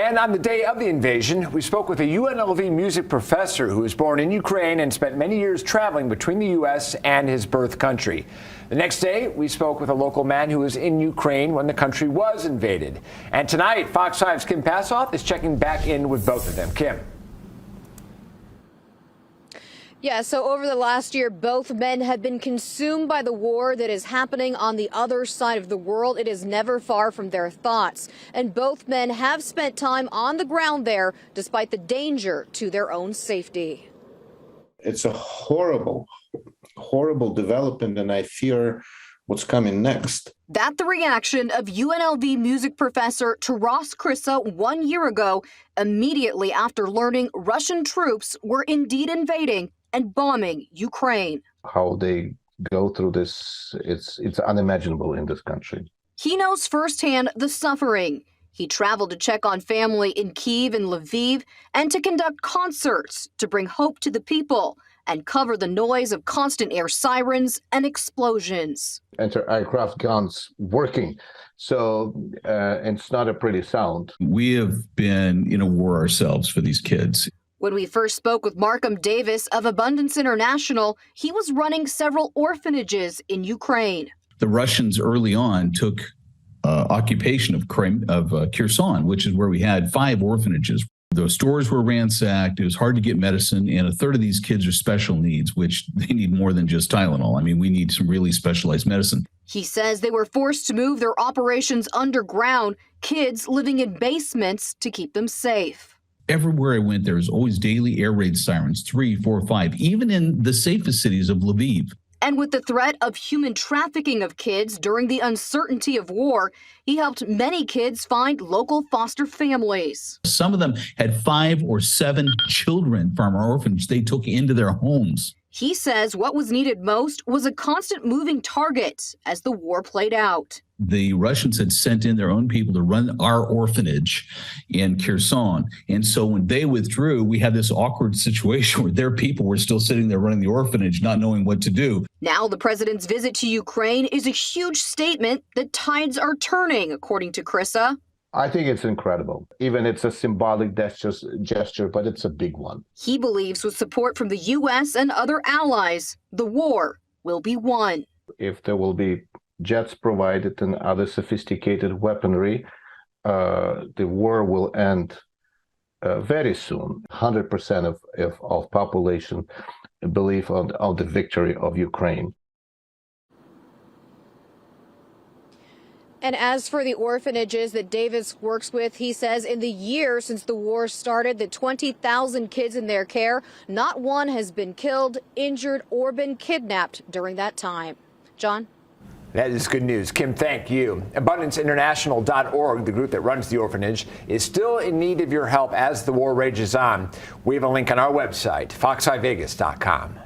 And on the day of the invasion, we spoke with a UNLV music professor who was born in Ukraine and spent many years traveling between the U.S. and his birth country. The next day, we spoke with a local man who was in Ukraine when the country was invaded. And tonight, Fox 5's Kim Passoff is checking back in with both of them. Kim. Yeah, so over the last year, both men have been consumed by the war that is happening on the other side of the world. It is never far from their thoughts. And both men have spent time on the ground there, despite the danger to their own safety. It's a horrible, horrible development, and I fear what's coming next. That's the reaction of UNLV music professor Taras Krissa 1 year ago, immediately after learning Russian troops were indeed invading and bombing Ukraine. How they go through this, it's unimaginable in this country. He knows firsthand the suffering. He traveled to check on family in Kyiv and Lviv and to conduct concerts to bring hope to the people and cover the noise of constant air sirens and explosions. Anti-aircraft guns working, so it's not a pretty sound. We have been in a war ourselves for these kids. When we first spoke with Markham Davis of Abundance International, he was running several orphanages in Ukraine. The Russians early on took occupation of Kherson, which is where we had 5 orphanages. The stores were ransacked. It was hard to get medicine, and a third of these kids are special needs, which they need more than just Tylenol. I mean, we need some really specialized medicine. He says they were forced to move their operations underground, kids living in basements to keep them safe. Everywhere I went, there was always daily air raid sirens, 3, 4, 5, even in the safest cities of Lviv. And with the threat of human trafficking of kids during the uncertainty of war, he helped many kids find local foster families. Some of them had 5 or 7 children from our orphanage they took into their homes. He says what was needed most was a constant moving target as the war played out. The Russians had sent in their own people to run our orphanage in Kherson. And so when they withdrew, we had this awkward situation where their people were still sitting there running the orphanage, not knowing what to do. Now the president's visit to Ukraine is a huge statement that tides are turning, according to Krissa. I think it's incredible. Even it's a symbolic gesture, but it's a big one. He believes with support from the U.S. and other allies, the war will be won. If there will be jets provided and other sophisticated weaponry, the war will end very soon. 100% of population believe on the victory of Ukraine. And as for the orphanages that Davis works with, he says in the year since the war started, the 20,000 kids in their care, not one has been killed, injured, or been kidnapped during that time. John? That is good news. Kim, thank you. AbundanceInternational.org, the group that runs the orphanage, is still in need of your help as the war rages on. We have a link on our website, fox5vegas.com.